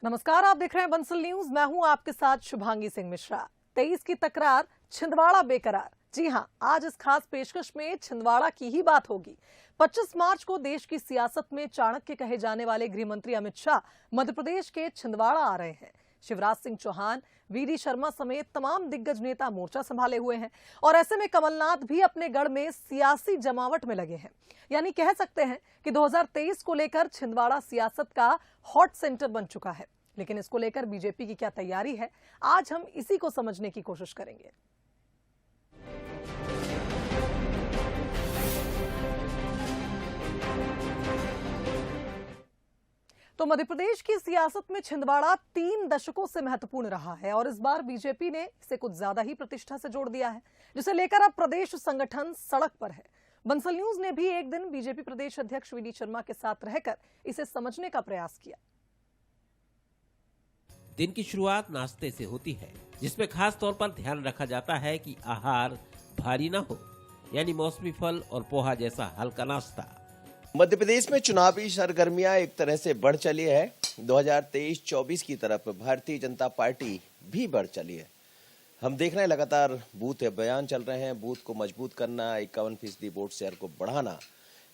नमस्कार, आप देख रहे हैं बंसल न्यूज। मैं हूं आपके साथ शुभांगी सिंह मिश्रा। 23 की तकरार, छिंदवाड़ा बेकरार। जी हां, आज इस खास पेशकश में छिंदवाड़ा की ही बात होगी। 25 मार्च को देश की सियासत में चाणक्य कहे जाने वाले गृह मंत्री अमित शाह मध्य प्रदेश के छिंदवाड़ा आ रहे हैं। शिवराज सिंह चौहान, वीडी शर्मा समेत तमाम दिग्गज नेता मोर्चा संभाले हुए हैं और ऐसे में कमलनाथ भी अपने गढ़ में सियासी जमावट में लगे हैं। यानी कह सकते हैं कि 2023 को लेकर छिंदवाड़ा सियासत का हॉट सेंटर बन चुका है। लेकिन इसको लेकर बीजेपी की क्या तैयारी है, आज हम इसी को समझने की कोशिश करेंगे। तो मध्य प्रदेश की सियासत में छिंदवाड़ा 3 दशकों से महत्वपूर्ण रहा है और इस बार बीजेपी ने इसे कुछ ज्यादा ही प्रतिष्ठा से जोड़ दिया है, जिसे लेकर अब प्रदेश संगठन सड़क पर है। बंसल न्यूज ने भी एक दिन बीजेपी प्रदेश अध्यक्ष वीडी शर्मा के साथ रहकर इसे समझने का प्रयास किया। दिन की शुरुआत नाश्ते से होती है, जिसमें खास तौर पर ध्यान रखा जाता है कि आहार भारी न हो, यानी मौसमी फल और पोहा जैसा हल्का नाश्ता। मध्य प्रदेश में चुनावी सरगर्मियां एक तरह से बढ़ चली है। 2023-24 की तरफ भारतीय जनता पार्टी भी बढ़ चली है। हम देख रहे हैं लगातार बूथ बयान चल रहे हैं, बूथ को मजबूत करना, 51% वोट शेयर को बढ़ाना।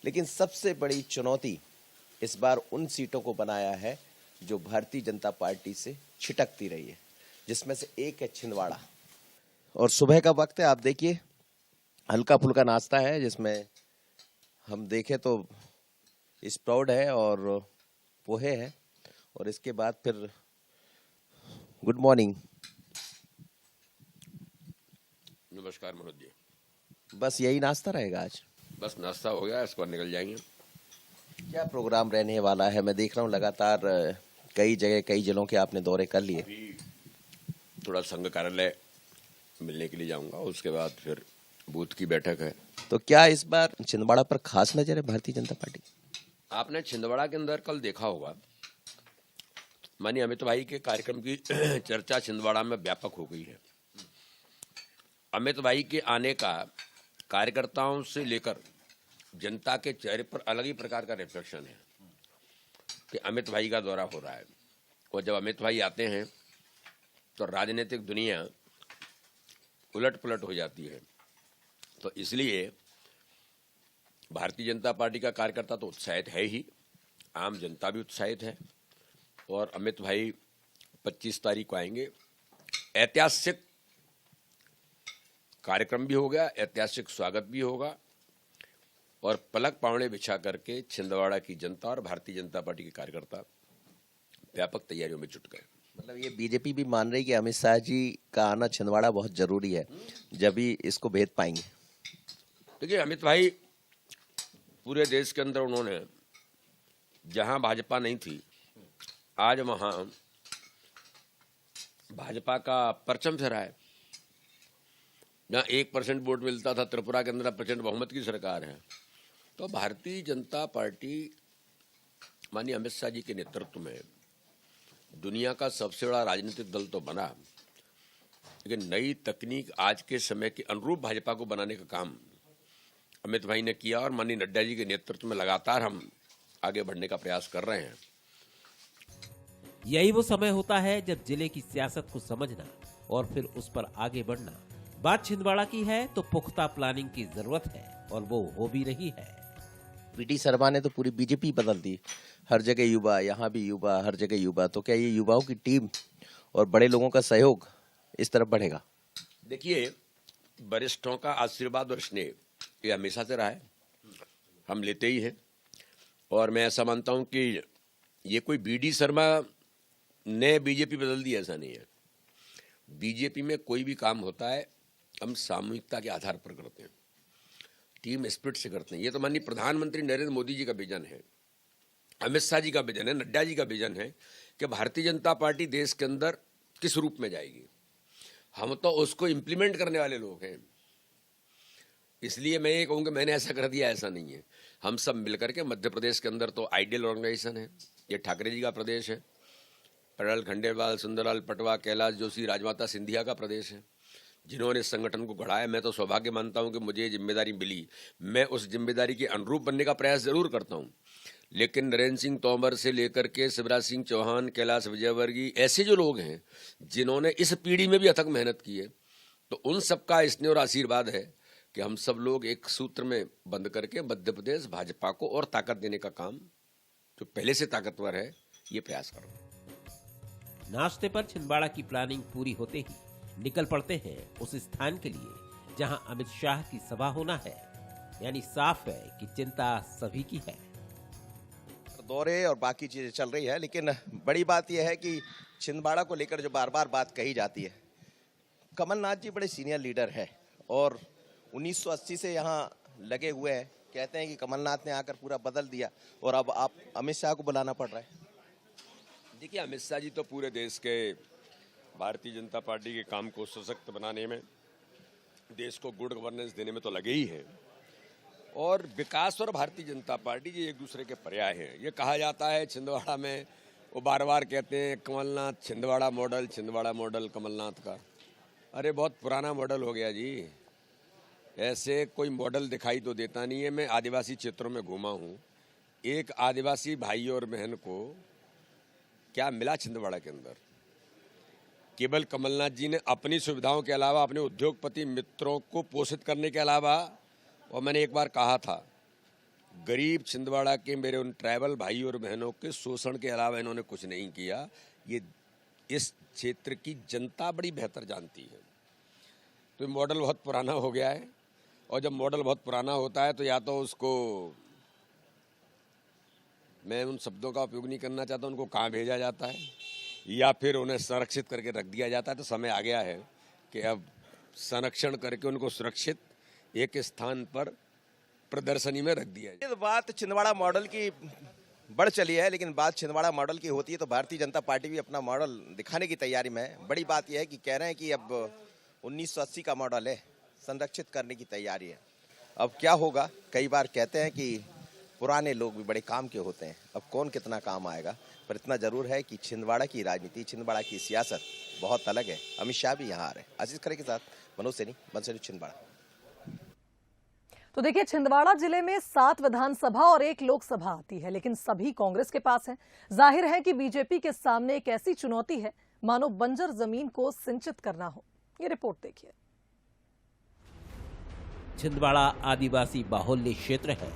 लेकिन सबसे बड़ी चुनौती इस बार उन सीटों को बनाया है जो भारतीय जनता पार्टी से छिटकती रही है, जिसमें से एक है छिंदवाड़ा। और सुबह का वक्त है, आप देखिए हल्का फुल्का नाश्ता है, जिसमें हम देखें तो स्प्राउट है और पोहे है और इसके बाद फिर गुड मॉर्निंग। नमस्कार मनोज जी। बस यही नाश्ता रहेगा आज? बस नाश्ता हो गया, इसको निकल जाएंगे। क्या प्रोग्राम रहने वाला है? मैं देख रहा हूँ लगातार कई जगह कई जिलों के आपने दौरे कर लिए। अभी थोड़ा संघ कार्यालय मिलने के लिए जाऊंगा, उसके बाद फिर बूथ की बैठक है। तो क्या इस बार छिंदवाड़ा पर खास नजर है भारतीय जनता पार्टी? आपने छिंदवाड़ा के अंदर कल देखा होगा, माननीय अमित भाई के कार्यक्रम की चर्चा छिंदवाड़ा में व्यापक हो गई है। अमित भाई के आने का कार्यकर्ताओं से लेकर जनता के चेहरे पर अलग ही प्रकार का रिफ्लेक्शन है कि अमित भाई का दौरा हो रहा है। और जब अमित भाई आते हैं तो राजनीतिक दुनिया उलट पुलट हो जाती है। तो इसलिए भारतीय जनता पार्टी का कार्यकर्ता तो उत्साहित है ही, आम जनता भी उत्साहित है। और अमित भाई 25 तारीख को आएंगे। ऐतिहासिक कार्यक्रम भी हो गया, ऐतिहासिक स्वागत भी होगा और पलक पावड़े बिछा करके छिंदवाड़ा की जनता और भारतीय जनता पार्टी के कार्यकर्ता व्यापक तैयारियों में जुट गए। मतलब ये बीजेपी भी मान रही है कि अमित शाह जी का आना छिंदवाड़ा बहुत जरूरी है, जब भी इसको भेद पाएंगे। देखिए, अमित भाई पूरे देश के अंदर उन्होंने जहां भाजपा नहीं थी, आज वहां भाजपा का परचम फहराया है। जहां 1% वोट मिलता था, त्रिपुरा के अंदर प्रचंड बहुमत की सरकार है। तो भारतीय जनता पार्टी माननीय अमित शाह जी के नेतृत्व में दुनिया का सबसे बड़ा राजनीतिक दल तो बना, लेकिन नई तकनीक आज के समय के अनुरूप भाजपा को बनाने का काम अमित भाई ने किया और माननीय नड्डा जी के नेतृत्व में लगातार हम आगे बढ़ने का प्रयास कर रहे हैं। यही वो समय होता है जब जिले की सियासत को समझना और फिर उस पर आगे बढ़ना। बात छिंदवाड़ा की है तो पुख्ता प्लानिंग की जरूरत है और वो हो भी रही है। वीडी शर्मा ने तो पूरी बीजेपी बदल दी, हर जगह युवा, यहाँ भी युवा, हर जगह युवा। तो क्या ये युवाओं की टीम और बड़े लोगों का सहयोग इस तरफ बढ़ेगा? देखिए, वरिष्ठों का आशीर्वाद और स्नेह ये हमेशा से रहा है, हम लेते ही हैं। और मैं ऐसा मानता हूं कि ये कोई वीडी शर्मा ने बीजेपी बदल दी, ऐसा नहीं है। बीजेपी में कोई भी काम होता है हम सामूहिकता के आधार पर करते हैं, टीम स्पिरिट से करते हैं। ये तो माननीय प्रधानमंत्री नरेंद्र मोदी जी का विजन है, अमित शाह जी का विजन है, नड्डा जी का विजन है कि भारतीय जनता पार्टी देश के अंदर किस रूप में जाएगी। हम तो उसको इम्प्लीमेंट करने वाले लोग हैं। इसलिए मैं ये कहूँगा मैंने ऐसा कर दिया, ऐसा नहीं है। हम सब मिलकर के, मध्य प्रदेश के अंदर तो आइडियल ऑर्गेनाइजेशन है, ये ठाकरे जी का प्रदेश है, प्रणल खंडेलवाल, सुंदरलाल पटवा, कैलाश जोशी, राजमाता सिंधिया का प्रदेश है, जिन्होंने इस संगठन को गढ़ाया। मैं तो सौभाग्य मानता हूं कि मुझे ये जिम्मेदारी मिली, मैं उस जिम्मेदारी के अनुरूप बनने का प्रयास जरूर करता हूं, लेकिन नरेंद्र सिंह तोमर से लेकर के शिवराज सिंह चौहान, कैलाश विजयवर्गीय, ऐसे जो लोग हैं जिन्होंने इस पीढ़ी में भी अथक मेहनत की है, तो उन सबका स्नेह और आशीर्वाद है कि हम सब लोग एक सूत्र में बंद करके मध्य प्रदेश भाजपा को और ताकत देने का काम, जो पहले से ताकतवर है, ये प्रयास करो। नाश्ते पर छिंदवाड़ा की प्लानिंग पूरी होते ही निकल पड़ते हैं उस स्थान के लिए जहां अमित शाह की सभा होना है। यानी साफ है कि चिंता सभी की है। दौरे और बाकी चीजें चल रही है, लेकिन बड़ी बात यह है कि छिंदवाड़ा को लेकर जो बार बार बात कही जाती है, कमलनाथ जी बड़े सीनियर लीडर है और 1980 से यहाँ लगे हुए हैं। कहते हैं कि कमलनाथ ने आकर पूरा बदल दिया और अब आप अमित शाह को बुलाना पड़ रहा है। देखिए, अमित शाह जी तो पूरे देश के भारतीय जनता पार्टी के काम को सशक्त बनाने में, देश को गुड गवर्नेंस देने में तो लगे ही हैं। और विकास और भारतीय जनता पार्टी ये एक दूसरे के पर्याय हैं। ये कहा जाता है छिंदवाड़ा में, वो बार बार कहते हैं कमलनाथ छिंदवाड़ा मॉडल कमलनाथ का। अरे बहुत पुराना मॉडल हो गया जी, ऐसे कोई मॉडल दिखाई तो देता नहीं है। मैं आदिवासी क्षेत्रों में घूमा हूँ, एक आदिवासी भाई और बहन को क्या मिला छिंदवाड़ा के अंदर? केवल कमलनाथ जी ने अपनी सुविधाओं के अलावा अपने उद्योगपति मित्रों को पोषित करने के अलावा, और मैंने एक बार कहा था, गरीब छिंदवाड़ा के मेरे उन ट्राइबल भाई और बहनों के शोषण के अलावा इन्होंने कुछ नहीं किया। ये इस क्षेत्र की जनता बड़ी बेहतर जानती है। तो ये मॉडल बहुत पुराना हो गया है, और जब मॉडल बहुत पुराना होता है तो या तो उसको, मैं उन शब्दों का उपयोग नहीं करना चाहता, उनको कहाँ भेजा जाता है, या फिर उन्हें संरक्षित करके रख दिया जाता है। तो समय आ गया है कि अब संरक्षण करके उनको सुरक्षित एक स्थान पर प्रदर्शनी में रख दिया जाए। ये तो बात छिंदवाड़ा मॉडल की बढ़ चली है, लेकिन बात छिंदवाड़ा मॉडल की होती है तो भारतीय जनता पार्टी भी अपना मॉडल दिखाने की तैयारी में है। बड़ी बात यह है कि कह रहे हैं कि अब 1980 का मॉडल है, संरक्षित करने की तैयारी है। अब क्या होगा, कई बार कहते हैं कि पुराने लोग भी बड़े काम के होते हैं, अब कौन कितना काम आएगा। पर इतना जरूर है कि छिंदवाड़ा की राजनीति, छिंदवाड़ा की सियासत बहुत अलग है। अमित शाह भी यहाँ आ रहे हैं। आशीष खरे के साथ मनोज सैनी, बंसरी, छिंदवाड़ा। तो देखिए, छिंदवाड़ा जिले में 7 विधानसभा और 1 लोकसभा आती है, लेकिन सभी कांग्रेस के पास है। जाहिर है कि बीजेपी के सामने एक ऐसी चुनौती है मानो बंजर जमीन को सिंचित करना हो। ये रिपोर्ट देखिए। छिंदवाड़ा आदिवासी बाहुल्य क्षेत्र है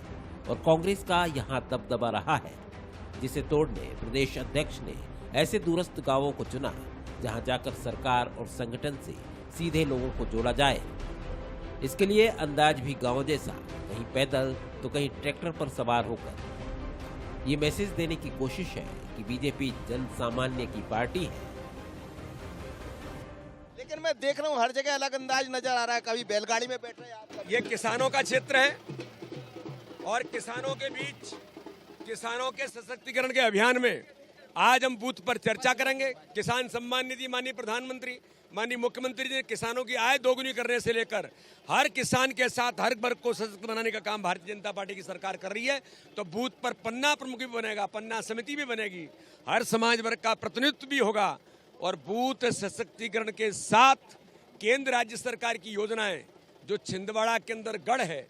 और कांग्रेस का यहां दबदबा रहा है, जिसे तोड़ने प्रदेश अध्यक्ष ने ऐसे दूरस्थ गांवों को चुना जहां जाकर सरकार और संगठन से सीधे लोगों को जोड़ा जाए। इसके लिए अंदाज भी गांव जैसा, कहीं पैदल तो कहीं ट्रैक्टर पर सवार होकर। ये मैसेज देने की कोशिश है कि बीजेपी जन सामान्य की पार्टी है। लेकिन मैं देख रहा हूँ हर जगह अलग अंदाज नजर आ रहा है। कभी बैलगाड़ी में बैठ रहे हैं आप। ये किसानों का क्षेत्र है और किसानों के बीच किसानों के सशक्तिकरण के अभियान में आज हम बूथ पर चर्चा करेंगे। किसान सम्मान निधि माननीय प्रधानमंत्री, माननीय मुख्यमंत्री जी ने किसानों की आय दोगुनी करने से लेकर हर किसान के साथ हर वर्ग को सशक्त बनाने का काम भारतीय जनता पार्टी की सरकार कर रही है। तो बूथ पर पन्ना प्रमुख भी बनेगा, पन्ना समिति भी बनेगी, हर समाज वर्ग का प्रतिनिधित्व भी होगा। और बूथ सशक्तिकरण के साथ केंद्र राज्य सरकार की योजनाएं जो छिंदवाड़ा के अंदर गढ़ है,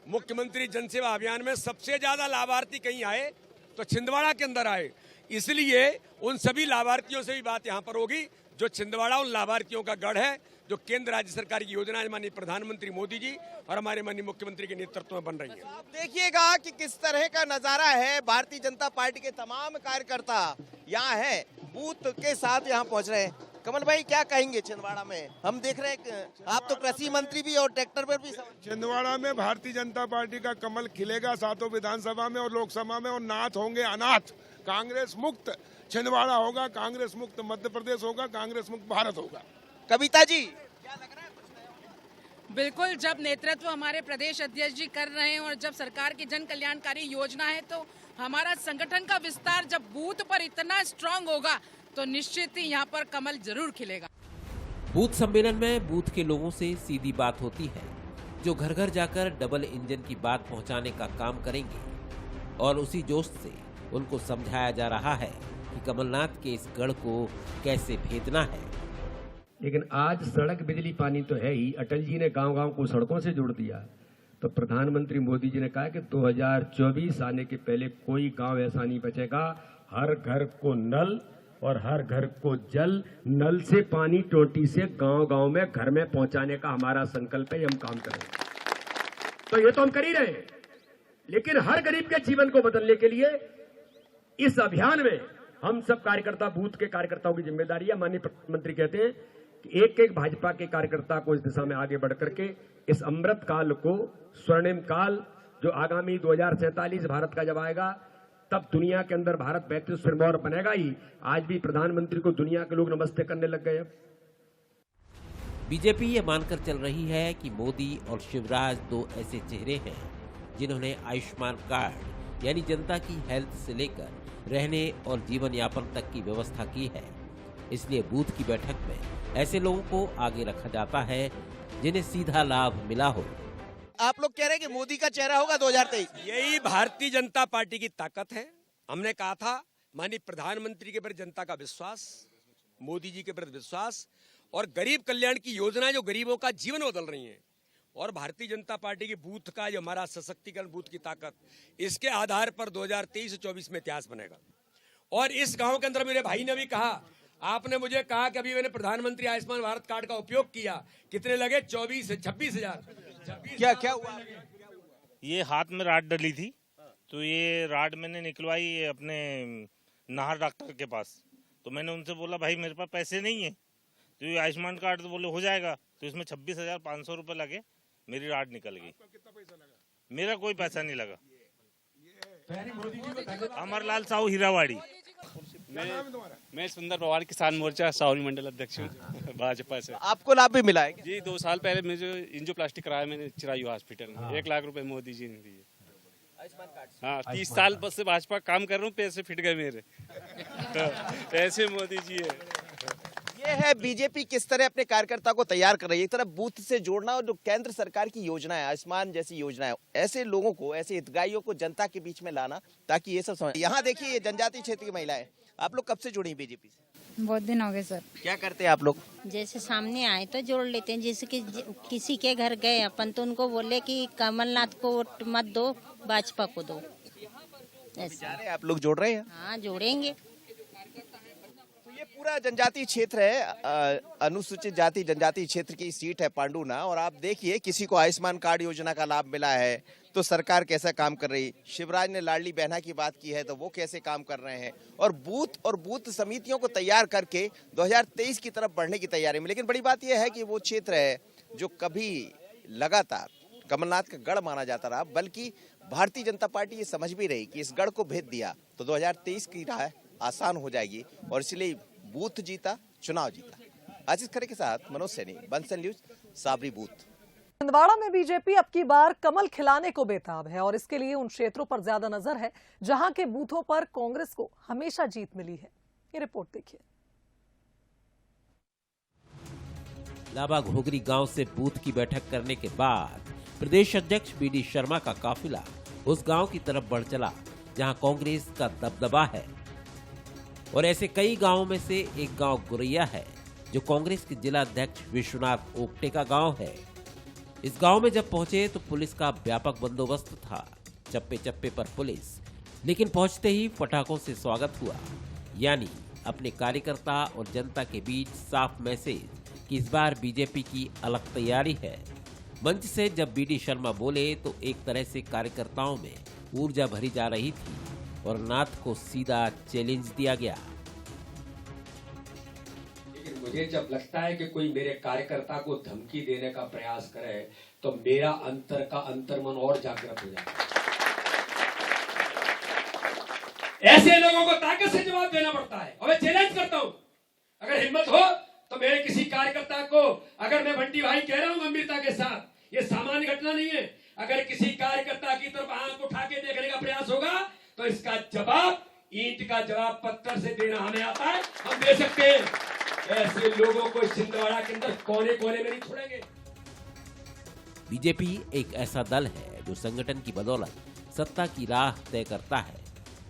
मुख्यमंत्री जनसेवा अभियान में सबसे ज्यादा लाभार्थी कहीं आए तो छिंदवाड़ा के अंदर आए। इसलिए उन सभी लाभार्थियों से भी बात यहाँ पर होगी जो छिंदवाड़ा उन लाभार्थियों का गढ़ है, जो केंद्र राज्य सरकार की योजनाएं माननीय प्रधानमंत्री मोदी जी और हमारे माननीय मुख्यमंत्री के नेतृत्व में बन रही है। आप देखिएगा कि किस तरह का नजारा है। भारतीय जनता पार्टी के तमाम कार्यकर्ता यहाँ है, बूथ के साथ यहाँ पहुँच रहे हैं। कमल भाई, क्या कहेंगे छिंदवाड़ा में? हम देख रहे हैं आप तो कृषि मंत्री भी और ट्रैक्टर पर भी। छिंदवाड़ा में भारतीय जनता पार्टी का कमल खिलेगा, 7 विधानसभा में और लोकसभा में, और नाथ होंगे अनाथ। कांग्रेस मुक्त छिंदवाड़ा होगा, कांग्रेस मुक्त मध्य प्रदेश होगा, कांग्रेस मुक्त भारत होगा। कविता जी, क्या लग रहा है? बिल्कुल, जब नेतृत्व हमारे प्रदेश अध्यक्ष जी कर रहे हैं और जब सरकार की जन कल्याणकारी योजना है, तो हमारा संगठन का विस्तार जब बूथ पर इतना स्ट्रांग होगा तो निश्चित ही यहाँ पर कमल जरूर खिलेगा। बूथ सम्मेलन में बूथ के लोगों से सीधी बात होती है, जो घर घर जाकर डबल इंजन की बात पहुंचाने का काम करेंगे। और उसी जोश से उनको समझाया जा रहा है कि कमलनाथ के इस गढ़ को कैसे भेदना है। लेकिन आज सड़क, बिजली, पानी तो है ही। अटल जी ने गांव-गांव को सड़कों से जोड़ दिया। तो प्रधानमंत्री मोदी जी ने कहा कि 2024 आने के पहले कोई गांव ऐसा नहीं बचेगा, हर घर को नल और हर घर को जल, नल से पानी टोटी से गांव-गांव में घर में पहुंचाने का हमारा संकल्प है, हम काम करेंगे। तो ये तो हम कर ही रहे हैं, लेकिन हर गरीब के जीवन को बदलने के लिए इस अभियान में हम सब कार्यकर्ता, बूथ के कार्यकर्ताओं की जिम्मेदारी है। माननीय प्रधानमंत्री कहते हैं कि एक एक भाजपा के कार्यकर्ता को इस दिशा में आगे बढ़ करके इस अमृत काल को, स्वर्णिम काल जो आगामी 2047 भारत का जब आएगा, तब दुनिया के अंदर भारत 35 सिरमौर बनेगा ही। आज भी प्रधानमंत्री को दुनिया के लोग नमस्ते करने लग गए। बीजेपी ये मानकर चल रही है कि मोदी और शिवराज दो ऐसे चेहरे हैं जिन्होंने आयुष्मान कार्ड यानी जनता की हेल्थ से लेकर रहने और जीवन यापन तक की व्यवस्था की है। इसलिए बूथ की बैठक में ऐसे लोगों को आगे रखा जाता है जिन्हें सीधा लाभ मिला हो। आप लोग कह रहे हैं कि मोदी का चेहरा होगा 2023। यही भारतीय जनता पार्टी की ताकत है। हमने कहा था माननीय प्रधानमंत्री के प्रति जनता का विश्वास, मोदी जी के प्रति विश्वास और गरीब कल्याण की योजनाएं जो गरीबों का जीवन बदल रही हैं, और भारतीय जनता पार्टी की बूथ का जो हमारा सशक्तिकरण, बूथ की ताकत, इसके आधार पर 2023-24 में इतिहास बनेगा। और इस गांव के अंदर मेरे भाई ने भी कहा, आपने मुझे कहा कि अभी मैंने प्रधानमंत्री आयुष्मान भारत कार्ड का उपयोग किया, कितने लगे? 26,000। क्या हुआ? ये हाथ में राड डली थी, तो ये राड मैंने निकलवाई अपने नाहर डॉक्टर के पास। तो मैंने उनसे बोला भाई मेरे पास पैसे नहीं है, तो ये आयुष्मान कार्ड तो बोले हो जाएगा। तो इसमें 26,500 रुपए लगे, मेरी राड निकल गई। मेरा कोई पैसा नहीं लगा। अमरलाल साहू हीरावाड़ी। मैं सुंदर पवार किसान मोर्चा सावरी मंडल अध्यक्ष हूँ भाजपा से। आपको लाभ भी मिला है क्या? जी 2 साल पहले मुझे एंजियोप्लास्टी कराया मैंने चिरायू हॉस्पिटल में। 1 लाख रुपए मोदी जी ने दिए। हाँ 30 साल से भाजपा काम कर रहा हूँ, पैसे फिट गए मेरे। तो ऐसे मोदी जी है। ये है बीजेपी किस तरह अपने कार्यकर्ता को तैयार कर रही है। एक तरफ बूथ से जोड़ना और जो केंद्र सरकार की योजना है, आयुष्मान जैसी योजना है, ऐसे लोगों को, ऐसे हितग्राहियों को जनता के बीच में लाना ताकि ये सब समझ। यहाँ देखिए ये जनजातीय क्षेत्र की महिलाएं, आप लोग कब से जुड़ी बीजेपी से? बहुत दिन हो गए सर। क्या करते हैं आप लोग? जैसे सामने आए तो जोड़ लेते हैं, जैसे कि किसी के घर गए अपन तो उनको बोले कि कमलनाथ को वोट मत दो, भाजपा को दो। ऐसे आप लोग जोड़ रहे हैं? हाँ जोड़ेंगे। तो ये पूरा जनजातीय क्षेत्र है, अनुसूचित जाति जनजातीय क्षेत्र की सीट है पांडुना। और आप देखिए किसी को आयुष्मान कार्ड योजना का लाभ मिला है तो सरकार कैसा काम कर रही, शिवराज ने लाडली बहना की बात की है तो वो कैसे काम कर रहे हैं, और बूथ समितियों को तैयार करके 2023 की तरफ बढ़ने की तैयारी में। लेकिन बड़ी बात यह है कि वो क्षेत्र है जो कभी लगातार कमलनाथ का गढ़ माना जाता रहा, बल्कि भारतीय जनता पार्टी ये समझ भी रही कि इस गढ़ को भेद दिया तो 2023 की राह आसान हो जाएगी, और इसलिए बूथ जीता, चुनाव जीता। आशीष खरे के साथ मनोज सैनी, बंसल न्यूज, साबरी बूथ। छिंदवाड़ा में बीजेपी अब की बार कमल खिलाने को बेताब है और इसके लिए उन क्षेत्रों पर ज्यादा नजर है जहां के बूथों पर कांग्रेस को हमेशा जीत मिली है। ये रिपोर्ट देखिए। लाबा घोगरी गांव से बूथ की बैठक करने के बाद प्रदेश अध्यक्ष बीडी शर्मा का काफिला उस गांव की तरफ बढ़ चला जहां कांग्रेस का दबदबा है। और ऐसे कई गांवों में से एक गांव गुरैया है जो कांग्रेस के जिला अध्यक्ष विश्वनाथ ओक्टे का गांव है। इस गांव में जब पहुंचे तो पुलिस का व्यापक बंदोबस्त था, चप्पे चप्पे पर पुलिस, लेकिन पहुंचते ही पटाखों से स्वागत हुआ। यानी अपने कार्यकर्ता और जनता के बीच साफ मैसेज कि इस बार बीजेपी की अलग तैयारी है। मंच से जब बीडी शर्मा बोले तो एक तरह से कार्यकर्ताओं में ऊर्जा भरी जा रही थी और नाथ को सीधा चैलेंज दिया गया। मुझे जब लगता है कि कोई मेरे कार्यकर्ता को धमकी देने का प्रयास करे तो मेरा अंतर्मन और जागृत हो जाता है। ऐसे लोगों को ताकत से जवाब देना पड़ता है और मैं चैलेंज करता हूं, अगर हिम्मत हो तो मेरे किसी कार्यकर्ता को, अगर मैं बंटी भाई कह रहा हूं गंभीरता के साथ, ये सामान्य घटना नहीं है, अगर किसी कार्यकर्ता की तरफ आंख उठा के देखने का प्रयास होगा तो इसका जवाब, ईंट का जवाब पत्थर से देना हमें आता है, हम दे सकते हैं। ऐसे लोगों को छिंदवाड़ा के अंदर कोने कोने में नहीं छोड़ेंगे। बीजेपी एक ऐसा दल है जो संगठन की बदौलत सत्ता की राह तय करता है।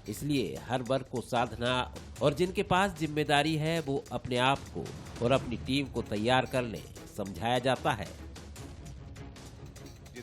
इसलिए हर वर्ग को साधना और जिनके पास जिम्मेदारी है वो अपने आप को और अपनी टीम को तैयार कर ले, समझाया जाता है।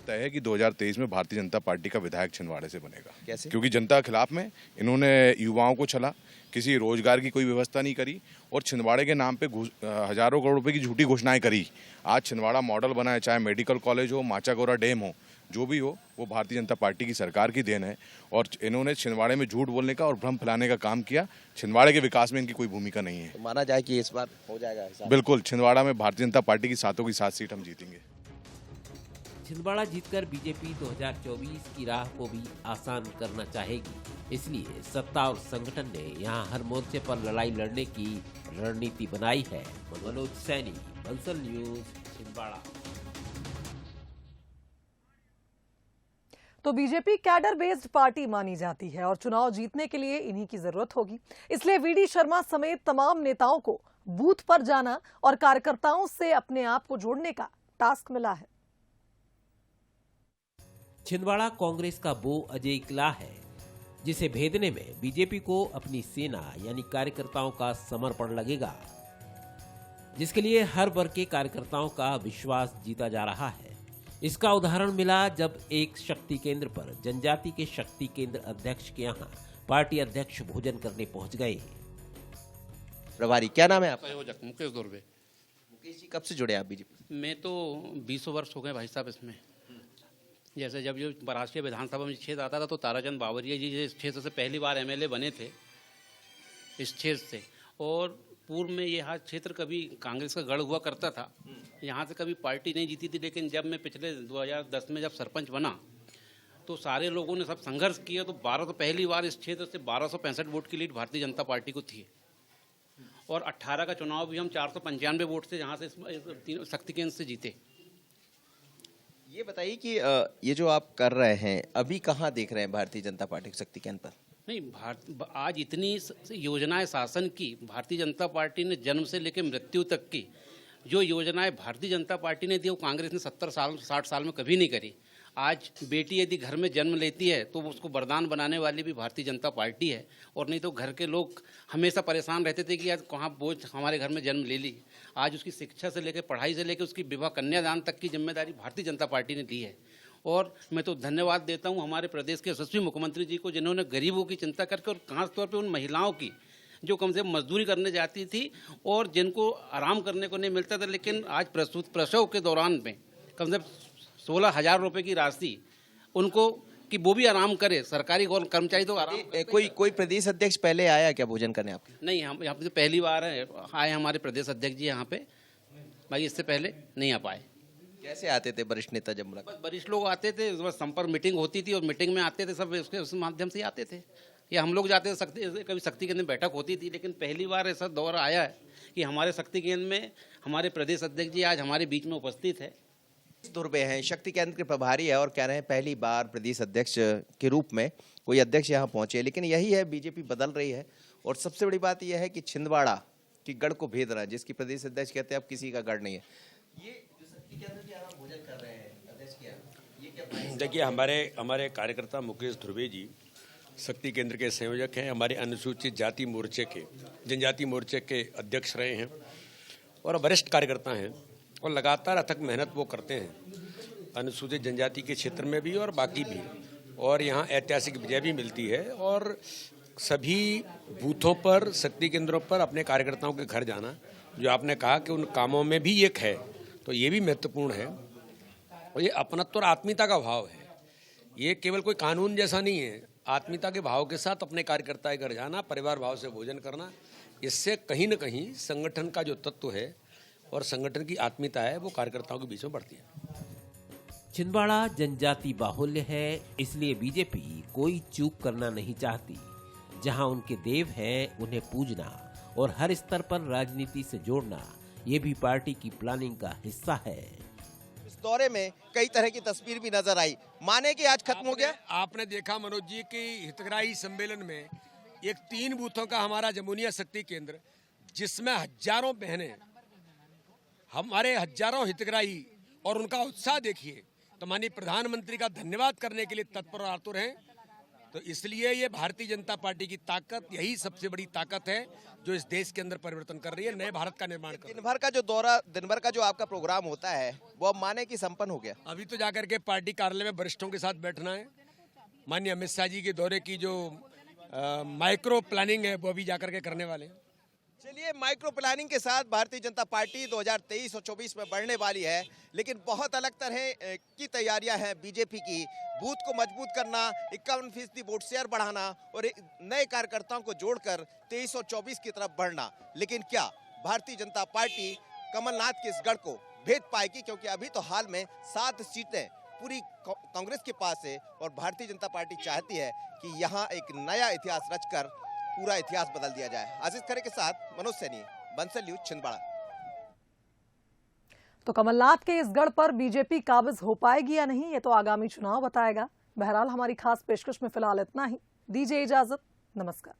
तय है कि 2023 में भारतीय जनता पार्टी का विधायक छिंदवाड़े से बनेगा। कैसे? क्योंकि जनता के खिलाफ में इन्होंने युवाओं को छला, किसी रोजगार की कोई व्यवस्था नहीं करी और छिंदवाड़े के नाम पे हजारों करोड़ रुपए की झूठी घोषणाएं करी। आज छिंदवाड़ा मॉडल बना है, चाहे मेडिकल कॉलेज हो, माचागोरा डैम हो, जो भी हो, वो भारतीय जनता पार्टी की सरकार की देन है। और इन्होंने छिंदवाड़े में झूठ बोलने का और भ्रम फैलाने का काम किया। छिंदवाड़े के विकास में इनकी कोई भूमिका नहीं है। तो माना जाए कि इस बार हो जाएगा हिसाब? बिल्कुल, छिंदवाड़ा में भारतीय जनता पार्टी की 7 की 7 सीट हम जीतेंगे। छिंदवाड़ा जीतकर बीजेपी 2024 की राह को भी आसान करना चाहेगी। इसलिए सत्ता और संगठन ने यहां हर मोर्चे पर लड़ाई लड़ने की रणनीति बनाई है। मनोज सैनी, बंसल न्यूज, छिंदवाड़ा। तो बीजेपी कैडर बेस्ड पार्टी मानी जाती है और चुनाव जीतने के लिए इन्हीं की जरूरत होगी। इसलिए वीडी शर्मा समेत तमाम नेताओं को बूथ पर जाना और कार्यकर्ताओं से अपने आप को जोड़ने का टास्क मिला है। छिंदवाड़ा कांग्रेस का वो अजय किला है जिसे भेदने में बीजेपी को अपनी सेना यानी कार्यकर्ताओं का समर्पण लगेगा, जिसके लिए हर वर्ग के कार्यकर्ताओं का विश्वास जीता जा रहा है। इसका उदाहरण मिला जब एक शक्ति केंद्र पर जनजाति के शक्ति केंद्र अध्यक्ष के यहाँ पार्टी अध्यक्ष भोजन करने पहुंच गए। प्रभारी, क्या नाम है आपका? संयोजक मुकेश दुर्वे। मुकेश जी, कब से जुड़े आप बीजेपी? मैं तो 20 वर्ष हो गए भाई साहब इसमें। जैसे जब जो राष्ट्रीय विधानसभा में क्षेत्र आता था तो ताराचंद बावरिया जी इस क्षेत्र से पहली बार एमएलए बने थे इस क्षेत्र से। और पूर्व में यह क्षेत्र कभी कांग्रेस का गढ़ हुआ करता था, यहाँ से कभी पार्टी नहीं जीती थी। लेकिन जब मैं पिछले 2010 में जब सरपंच बना तो सारे लोगों ने सब संघर्ष किया तो पहली बार इस क्षेत्र से 1265 वोट की लीड भारतीय जनता पार्टी को थी। और 18 का चुनाव भी हम 495 वोट से यहाँ से शक्ति केंद्र से जीते। ये बताइए कि ये जो आप कर रहे हैं अभी कहाँ देख रहे हैं भारतीय जनता पार्टी को शक्ति केंद्र पर? नहीं, आज इतनी योजनाएं शासन की भारतीय जनता पार्टी ने जन्म से लेकर मृत्यु तक की जो योजनाएं भारतीय जनता पार्टी ने दी वो कांग्रेस ने 60 साल में कभी नहीं करी। आज बेटी यदि घर में जन्म लेती है तो उसको वरदान बनाने वाली भी भारतीय जनता पार्टी है। और नहीं तो घर के लोग हमेशा परेशान रहते थे कि आज कहाँ बोझ हमारे घर में जन्म ले ली। आज उसकी शिक्षा से लेकर पढ़ाई से लेकर उसकी विवाह कन्यादान तक की जिम्मेदारी भारतीय जनता पार्टी ने ली है। और मैं तो धन्यवाद देता हूं हमारे प्रदेश के यशस्वी मुख्यमंत्री जी को, जिन्होंने गरीबों की चिंता करके और खास तौर पे उन महिलाओं की जो कम से कम मजदूरी करने जाती थी और जिनको आराम करने को नहीं मिलता था, लेकिन आज प्रसव के दौरान में कम से कम 16,000 रुपये की राशि उनको कि वो भी आराम करे। सरकारी कर्मचारी तो आराम। कोई प्रदेश अध्यक्ष पहले आया क्या भोजन करने आपके? नहीं, हम यहाँ पे पहली बार आए हमारे प्रदेश अध्यक्ष जी यहाँ पे। भाई इससे पहले नहीं आ पाए। कैसे आते थे वरिष्ठ नेता? जब मुलाकात वरिष्ठ लोग आते थे, बस संपर्क मीटिंग होती थी और मीटिंग में आते थे सब, उस माध्यम से ही आते थे। या हम लोग जाते थे कभी शक्ति केंद्र में बैठक होती थी। लेकिन पहली बार ऐसा दौर आया है कि हमारे शक्ति केंद्र में हमारे प्रदेश अध्यक्ष जी आज हमारे बीच में उपस्थित है। दुर्वे हैं, शक्ति केंद्र के प्रभारी है और कह रहे हैं पहली बार प्रदेश अध्यक्ष के रूप में कोई अध्यक्ष यहाँ पहुंचे। लेकिन यही है, बीजेपी बदल रही है। और सबसे बड़ी बात यह है कि छिंदवाड़ा की गढ़ को भेद रहा है, जिसकी प्रदेश अध्यक्ष कहते हैं अब किसी का गढ़ नहीं है। ये जो शक्ति केंद्र के यहाँ भोजन कर रहे हैं अध्यक्ष के यहाँ, ये क्या? देखिए, हमारे कार्यकर्ता मुकेश दुर्वे जी शक्ति केंद्र के संयोजक हैं। हमारे अनुसूचित जाति मोर्चे के, जनजाति मोर्चे के अध्यक्ष रहे हैं और वरिष्ठ कार्यकर्ता हैं और लगातार अथक मेहनत वो करते हैं अनुसूचित जनजाति के क्षेत्र में भी और बाकी भी। और यहाँ ऐतिहासिक विजय भी मिलती है। और सभी बूथों पर, शक्ति केंद्रों पर अपने कार्यकर्ताओं के घर जाना, जो आपने कहा कि उन कामों में भी एक है, तो ये भी महत्वपूर्ण है। और ये अपनत्व और आत्मीयता का भाव है। ये केवल कोई कानून जैसा नहीं है। आत्मीयता के भाव के साथ अपने कार्यकर्ता के घर जाना, परिवार भाव से भोजन करना, इससे कहीं न कहीं संगठन का जो तत्व है और संगठन की आत्मीयता है वो कार्यकर्ताओं के बीच में बढ़ती है। छिंदवाड़ा जनजाति बाहुल्य है, इसलिए बीजेपी कोई चूक करना नहीं चाहती। जहां उनके देव हैं उन्हें पूजना और हर स्तर पर राजनीति से जोड़ना, ये भी पार्टी की प्लानिंग का हिस्सा है। इस दौरे में कई तरह की तस्वीर भी नजर आई। माने कि आज खत्म हो गया। आपने देखा मनोज जी की हितग्राही सम्मेलन में एक 3 बूथों का हमारा जमुनिया शक्ति केंद्र, जिसमें हजारों बहनें, हमारे हजारों हितग्राही, और उनका उत्साह देखिए तो माननीय प्रधानमंत्री का धन्यवाद करने के लिए तत्पर और आतुर हैं। तो इसलिए ये भारतीय जनता पार्टी की ताकत, यही सबसे बड़ी ताकत है जो इस देश के अंदर परिवर्तन कर रही है, नए भारत का निर्माण कर रही है। दिन भर का जो आपका प्रोग्राम होता है वो अब माने कि संपन्न हो गया? अभी तो जाकर के पार्टी कार्यालय में वरिष्ठों के साथ बैठना है। माननीय अमित शाह जी के दौरे की जो माइक्रो प्लानिंग है वो अभी जाकर के करने वाले हैं। चलिए, माइक्रो प्लानिंग के साथ भारतीय जनता पार्टी 2023 और 24 में बढ़ने वाली है, लेकिन बहुत अलग तरह की तैयारियां हैं बीजेपी की। बूथ को मजबूत करना, 51% वोट शेयर बढ़ाना और नए कार्यकर्ताओं को जोड़कर 23 और 24 की तरफ बढ़ना। लेकिन क्या भारतीय जनता पार्टी कमलनाथ के इस गढ़ को भेद पाएगी? क्योंकि अभी तो हाल में 7 सीटें पूरी कांग्रेस के पास है और भारतीय जनता पार्टी चाहती है कि यहाँ एक नया इतिहास रचकर पूरा इतिहास बदल दिया जाए। आशीष खरे के साथ मनोज सैनी, बंसल न्यूज, छिंदवाड़ा। तो कमलनाथ के इस गढ़ पर बीजेपी काबिज हो पाएगी या नहीं, ये तो आगामी चुनाव बताएगा। बहरहाल हमारी खास पेशकश में फिलहाल इतना ही। दीजिए इजाजत, नमस्कार।